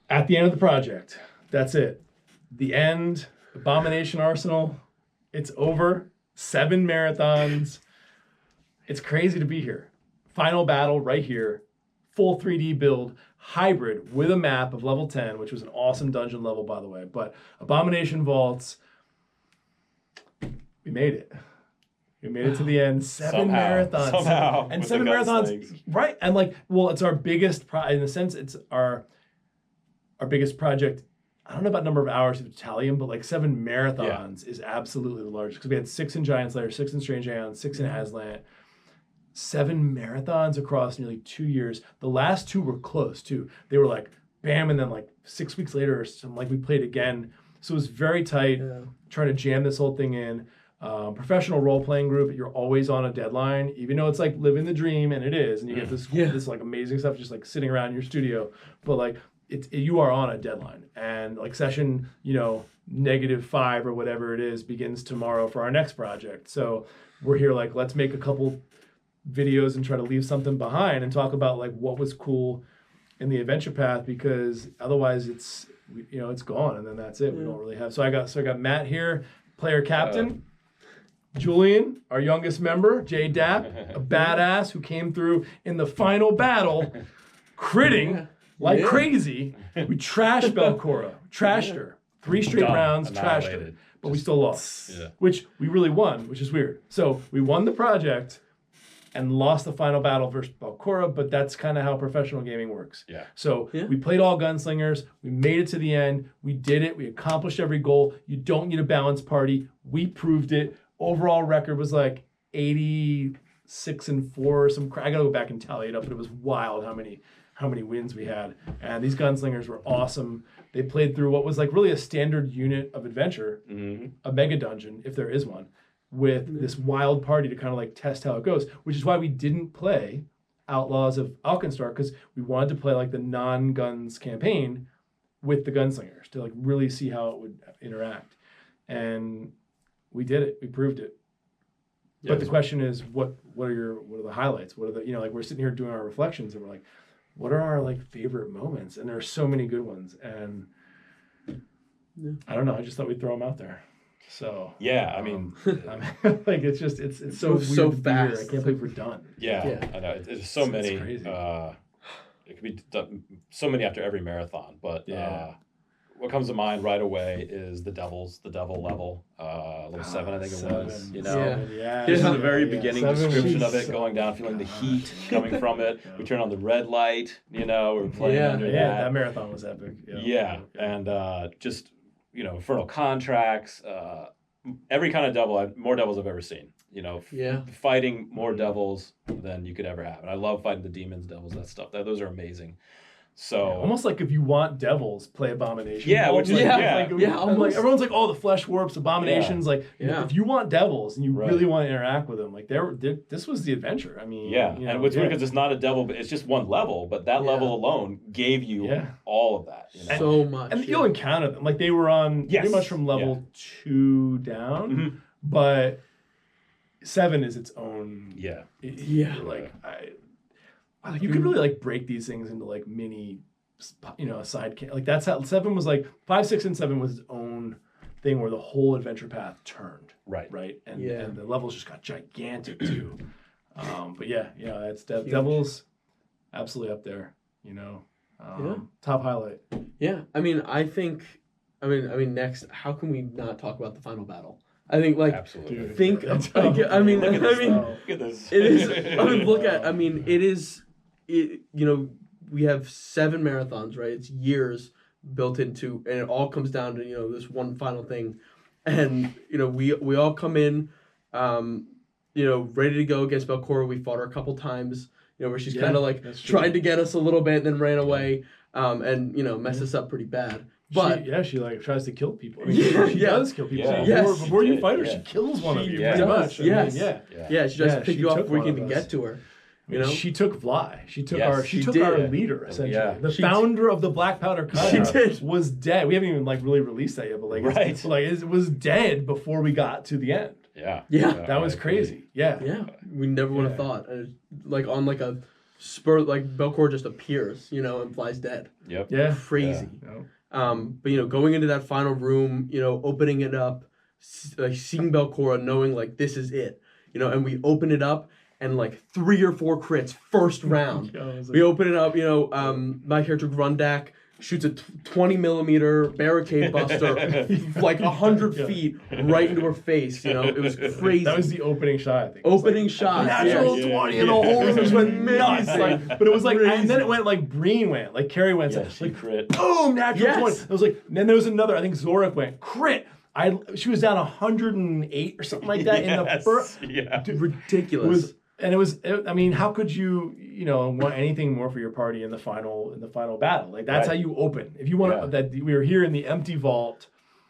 At the end of the project, that's it. The end, Abomination Arsenal, it's over. 7 marathons. It's crazy to be here. Final battle right here. Full 3D build, hybrid with a map of level 10, which was an awesome dungeon level, by the way. But Abomination Vaults, we made it. We made it to the end. 7 marathons. Somehow. And 7 marathons. Right. And like, well, it's our biggest, in a sense, it's our biggest project. I don't know about number of hours of Italian, but like 7 marathons is absolutely the largest. Because we had 6 in Giant Slayer, 6 in Strange Aeon, 6 in Aslan. 7 marathons across nearly 2 years. The last 2 were close too. They were like bam, and then like 6 weeks later or something, like we played again. So it was very tight, trying to jam this whole thing in. Professional role-playing group, you're always on a deadline, even though it's like living the dream, and it is, and you get this like amazing stuff just like sitting around in your studio, but like you are on a deadline, and like session, -5 or whatever it is begins tomorrow for our next project. So we're here like, let's make a couple videos and try to leave something behind and talk about like what was cool in the adventure path, because otherwise it's gone, and then that's it. We don't really have. So I got Matt here, player captain. Julian, our youngest member, J Dap, a badass who came through in the final battle, critting like crazy. We trashed Belcora, trashed her. 3 straight rounds, trashed her. But we still lost, which we really won, which is weird. So we won the project and lost the final battle versus Belcora, but that's kind of how professional gaming works. So we played all gunslingers. We made it to the end. We did it. We accomplished every goal. You don't need a balanced party. We proved it. Overall record was like 86-4 or some. I gotta go back and tally it up, but it was wild how many wins we had. And these gunslingers were awesome. They played through what was like really a standard unit of adventure, a mega dungeon, if there is one, with this wild party to kind of like test how it goes, which is why we didn't play Outlaws of Alkenstar, because we wanted to play like the non-guns campaign with the gunslingers to like really see how it would interact. And we did it. We proved it. But the question is, what are the highlights? What are the, like we're sitting here doing our reflections and we're like, what are our like favorite moments? And there are so many good ones. And I don't know. I just thought we'd throw them out there. So I mean, like it's just it's so weird so fast. I can't believe we're done. I know. It's so many. It's crazy. It could be so many after every marathon, but what comes to mind right away is the devil level, level 7, I think it was. This is the very beginning description of it, going down, feeling the heat coming from it. We turn on the red light, we're playing under that. That marathon was epic. And just infernal contracts, every kind of devil, more devils I've ever seen. Fighting more devils than you could ever have, and I love fighting the demons, devils, that stuff. Those are amazing. So almost like if you want devils, play Abomination. Which is I'm like, everyone's like, oh, the flesh warps, Abominations. Like, if you want devils and you really want to interact with them, like this was the adventure. I mean, and what's weird because it's not a devil, but it's just one level. But that level alone gave you all of that. So much, and you'll encounter them. Like they were on pretty much from level 2 down, but 7 is its own. You could really like break these things into like mini, side like that's how 7 was like 5, 6, and 7 was its own thing where the whole adventure path turned. Right. And the levels just got gigantic too. But it's Devils, absolutely up there. Top highlight. I mean, next, how can we not talk about the final battle? I think like absolutely. Think of, like, I mean look at this. It is. It is. We have 7 marathons, right? It's years built into, and it all comes down to this one final thing, and we all come in, ready to go against Belcora. We fought her a couple times, where she's kind of like tried to get us a little bit, and then ran away, and messed us up pretty bad. But she like tries to kill people. I mean, she does kill people. Before you fight her, she kills one of you. Pretty much. She tries to pick you off before we can even get to her. She took Fly. She took our leader essentially. The founder of the Black Powder Cutout was dead. We haven't even like really released that yet, but it was dead before we got to the end. Yeah. That was crazy. Yeah. We never would have thought. Like on like a Belcor just appears, and flies dead. Yep. Yeah. Crazy. Yeah. But going into that final room, opening it up, seeing Belcor, knowing this is it, and we open it up and 3 or 4 crits first round. We open it up, my character Grundak shoots a 20 millimeter barricade buster 100 feet right into her face. It was crazy. That was the opening shot, I think. Opening shot. Natural 20 and the whole room just went nuts. But it was and then it went Breen went, Carrie went, she crit. Boom, natural 20. It was then there was another, I think Zorik went, crit. She was down 108 or something like that in the first. Yeah. Dude, ridiculous. How could you, want anything more for your party in the final battle? That's how you open. If you want that, we were here in the empty vault.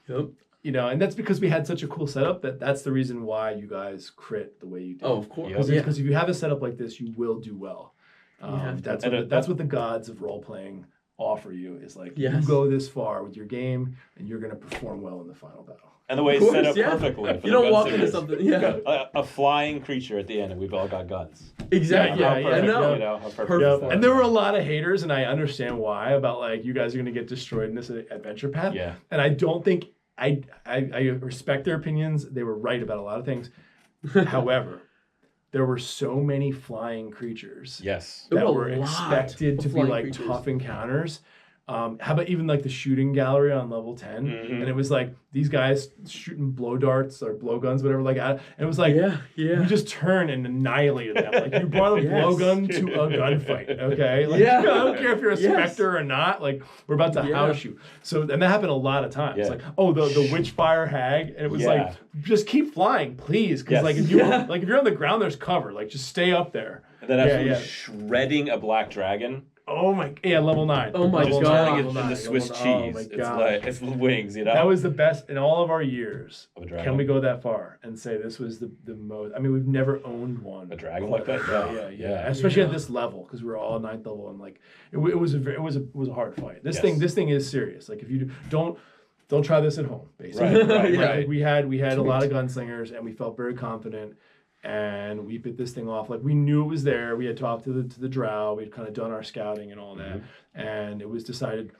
Yep. And that's because we had such a cool setup that's the reason why you guys crit the way you did. Oh, of course. Because if you have a setup like this, you will do well. That's what the gods of role playing offer you is you go this far with your game and you're going to perform well in the final battle. And the way it's set up perfectly. You don't walk into something. Yeah. A flying creature at the end, and we've all got guns. Exactly. I know. How perfect. And there were a lot of haters, and I understand why, about you guys are going to get destroyed in this adventure path. Yeah. And I don't think I respect their opinions. They were right about a lot of things. However, there were so many flying creatures. Yes. That were expected to be tough encounters. How about even the shooting gallery on level 10? Mm-hmm. And it was these guys shooting blow darts or blow guns, whatever, and it was you just turn and annihilated them. You brought a blow gun to a gunfight, okay? I don't care if you're a specter or not, we're about to house you. So, and that happened a lot of times. Yeah. The Witchfire Hag, and it was just keep flying, please, because if you're on the ground, there's cover. Just stay up there. And then absolutely shredding a black dragon. Oh my, level 9. Oh my God. Turning it into Swiss cheese. Oh my God. It's the wings, That was the best in all of our years. Of a dragon. Can we go that far and say this was the most? I mean, we've never owned one. A dragon like that? Yeah. Especially at this level, because we were all 9th level, and it was a hard fight. This thing is serious. If you don't try this at home, basically. Right. We had a lot of gunslingers, and we felt very confident. And we bit this thing off. We knew it was there. We had talked to the drow. We'd kind of done our scouting and all that. And it was decided,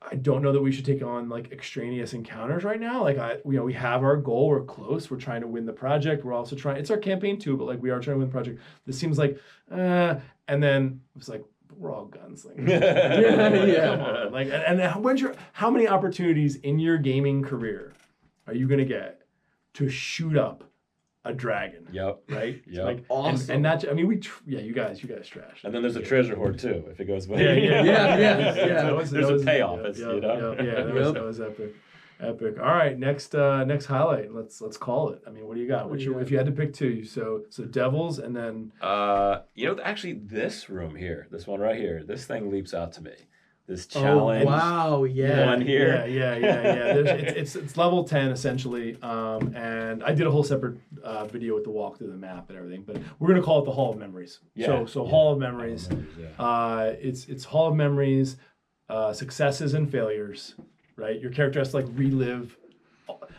I don't know that we should take on extraneous encounters right now. We have our goal. We're close. We're trying to win the project. We're also trying, it's our campaign too, but we are trying to win the project. This seems and then it was we're all gunslingers. And how many opportunities in your gaming career are you going to get to shoot up a dragon? Yep. Right? Yep. Awesome. And not, you guys trash. And then there's a treasure hoard too, if it goes well. Yeah. There's a payoff. That was epic. All right, next highlight. Let's call it. I mean, what do you got? If you had to pick two, so Devils and then actually this room here, this one right here, this thing leaps out to me. This challenge. Oh, wow, one here. Yeah. It's level 10 essentially, and I did a whole separate video with the walk through the map and everything. But we're gonna call it the Hall of Memories. Hall of Memories. It's Hall of Memories, successes and failures. Right, your character has to relive.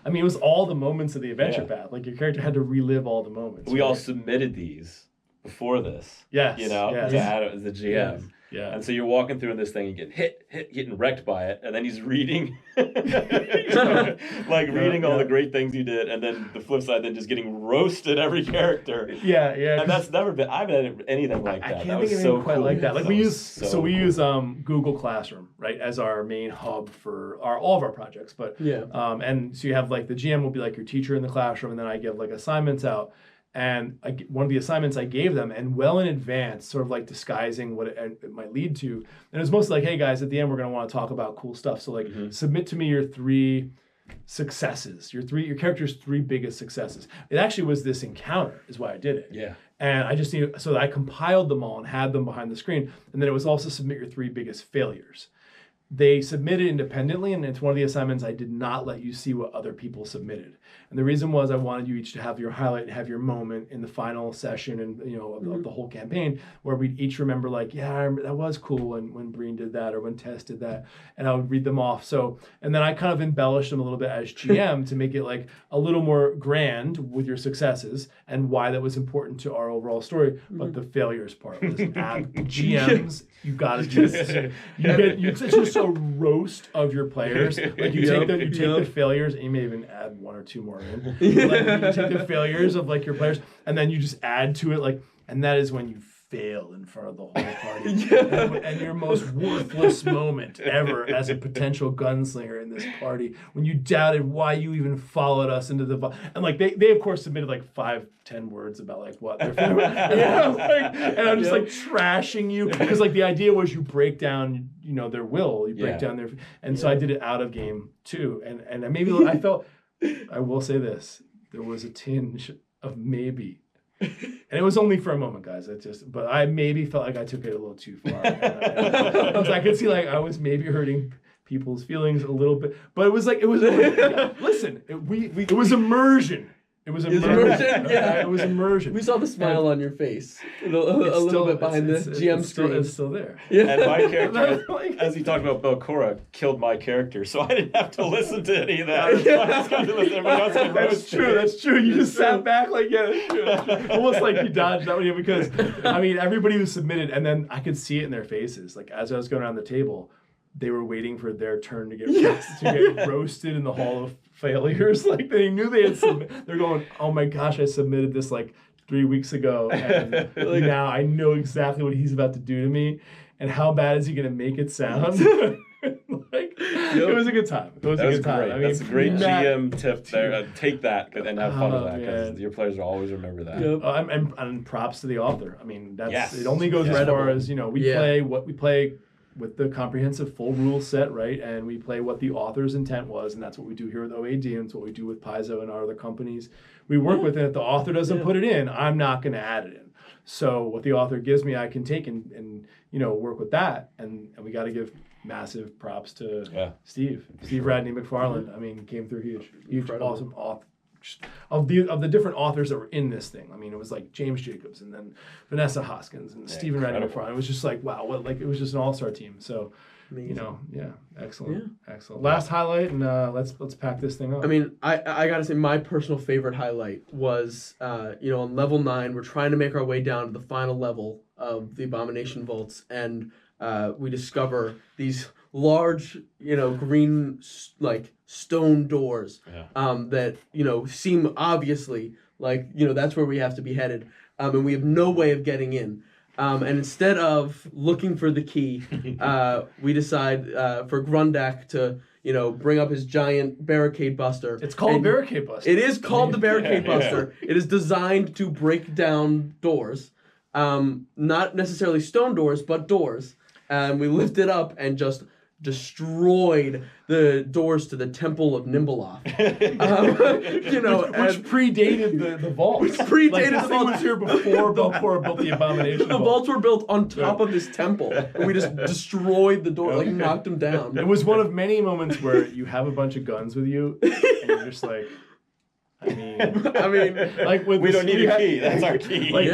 I mean, it was all the moments of the adventure path. Your character had to relive all the moments. We all submitted these before this. Yes. To Adam as the GM. Yes. Yeah. And so you're walking through in this thing, you get getting wrecked by it, and then he's reading, reading all the great things you did, and then the flip side, then just getting roasted every character. Yeah. And that's never been. I've had anything like that. I can't think of anything quite like that. We use Google Classroom, right, as our main hub for all of our projects. But and so you have the GM will be your teacher in the classroom, and then I give assignments out. And one of the assignments I gave them, and well in advance, sort of disguising what it might lead to. And it was mostly hey guys, at the end we're going to want to talk about cool stuff. So submit to me your 3 successes, your character's 3 biggest successes. It actually was this encounter is why I did it. Yeah. And I just I compiled them all and had them behind the screen. And then it was also submit your 3 biggest failures. they submitted independently, and it's one of the assignments I did not let you see what other people submitted. And the reason was I wanted you each to have your highlight, have your moment in the final session and of the whole campaign, where we'd each remember like, yeah, I remember that was cool when Breen did that or when Tess did that, and I would read them off. So, and then I kind of embellished them a little bit as GM to make it like a little more grand with your successes and why that was important to our overall story. But the failures part was GMs, you gotta do this. It's just a roast of your players. Like you take the failures, and you may even add one or two more in. Like you take the failures of like your players, and then you just add to it like, and that is when you fail in front of the whole party. And your most worthless moment ever as a potential gunslinger in this party, when you doubted why you even followed us into the and like they of course submitted like 5-10 words about like what their favorite and I'm just like trashing you because like the idea was you break down their will, you break down their, and so I did it out of game too, and maybe I felt, I will say this, there was a tinge of maybe. And it was only for a moment, guys. But I maybe felt like I took it a little too far. I could see like I was maybe hurting people's feelings a little bit. But it was listen, it was immersion. It was immersion. Yeah, it was immersion. We saw the smile on your face a little bit behind the GM screen. It's still there. Yeah. And my character, as he talked about Belcora, killed my character, so I didn't have to listen to any of that. That's true. That's true. You just sat back like, that's true. Almost like you dodged that one because, I mean, everybody was submitted, and then I could see it in their faces. Like, as I was going around the table, they were waiting for their turn to get roasted in the Hall of Failures. Like they knew they had submitted. They're going, oh my gosh, I submitted this like 3 weeks ago, and like, now I know exactly what he's about to do to me, and how bad is he going to make it sound? It was a good time. It was a good time. Great. I mean, that's a great GM tip there. Take that and have fun with that because your players will always remember that. Yep. And props to the author. I mean, it only goes as far as play what we play with the comprehensive full rule set, right? And we play what the author's intent was, and that's what we do here with OAD, and it's what we do with Paizo and our other companies. We work with it. If the author doesn't put it in, I'm not going to add it in. So what the author gives me, I can take and work with that. And we got to give massive props to Steve Radney McFarland. I mean, came through huge, awesome author. Of the different authors that were in this thing. I mean, it was like James Jacobs and then Vanessa Hoskins and Stephen Radney McFarland. It was just like, wow, it was just an all-star team. So, excellent. Last highlight, and let's pack this thing up. I mean, I gotta say, my personal favorite highlight was, on level 9, we're trying to make our way down to the final level of the Abomination Vaults, and we discover these large, green, like, stone doors that, seem obviously like, that's where we have to be headed. And we have no way of getting in. And instead of looking for the key, we decide for Grundak to, bring up his giant barricade buster. It's called Barricade Buster. It is called the Barricade Buster. It is designed to break down doors. Not necessarily stone doors, but doors. And we lift it up and just destroyed the doors to the Temple of Nimbleoth. Which predated the vault. Which predated the vault. Was here before Belcora built the Abomination The vaults were built on top of this temple, and we just destroyed the door, knocked them down. It was one of many moments where you have a bunch of guns with you, and you're just like, I mean, like we don't need a key. That's our key. With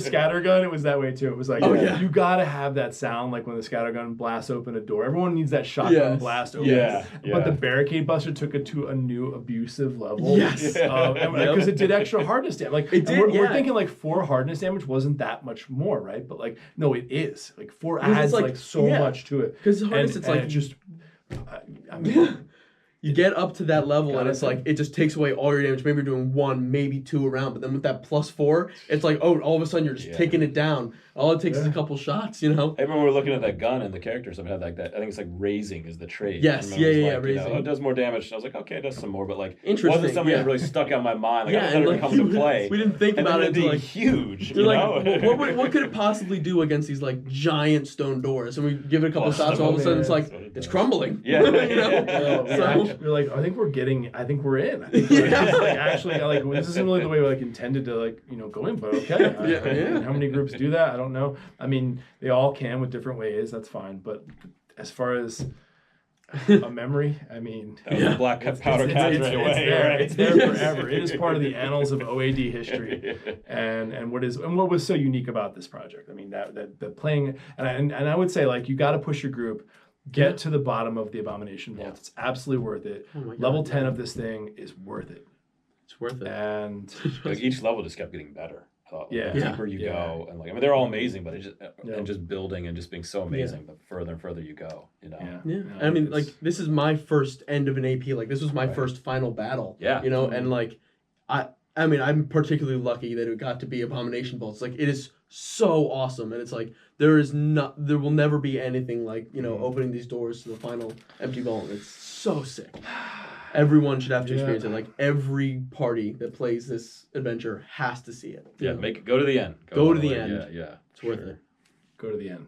the scattergun, it was that way too. It was like, you gotta have that sound like when the scattergun blasts open a door. Everyone needs that shotgun blast open. But the Barricade Buster took it to a new abusive level. Yes. Because it did extra hardness damage. Like it did. We're thinking like 4 hardness damage wasn't that much more, right? But like, no, it is. Like 4 adds like so much to it. Because hardness, it's like just. You get up to that level and it's like, it just takes away all your damage. Maybe you're doing 1, maybe 2 around, but then with that +4, it's like, all of a sudden you're just taking it down. All it takes is a couple shots, I remember we were looking at that gun and the characters that had like that. I think it's like raising is the trait. Yes, raising. It does more damage. And I was like, okay, it does some more, but like, interesting. Wasn't something that really stuck out in my mind. Like, I thought it would come to play. We didn't think about it. Like huge. You're like, what could it possibly do against these like giant stone doors? And we give it a couple shots, all of a sudden it's like, it's crumbling. Yeah. So you're like, I think we're in. I think we're actually like this isn't really the way we like intended to like go in, but okay. How many groups do that? I don't know. I mean, they all can with different ways. That's fine. But as far as a memory. I mean, that was the black powder cadre way. It's there forever. It is part of the annals of OAD history. And what was so unique about this project? I mean, that playing, and I would say, like, you got to push your group. Get to the bottom of the Abomination Vault. It's absolutely worth it. Oh my God, level 10 of this thing is worth it. It's worth it. And like each level just kept getting better. Yeah. The deeper you go, and like, I mean, they're all amazing, but and just building and just being so amazing. The further and further you go, you know. Yeah. I mean, like, this is my first end of an AP. Like, this was my first final battle. Yeah. You know, and like, I mean, I'm particularly lucky that it got to be Abomination Vaults. Like, it is so awesome, and it's like there will never be anything like, you know, opening these doors to the final empty vault. It's so sick. Everyone should have to experience it. Like, every party that plays this adventure has to see it. Yeah, go to the end. Go to the end. Yeah. It's worth it. Go to the end.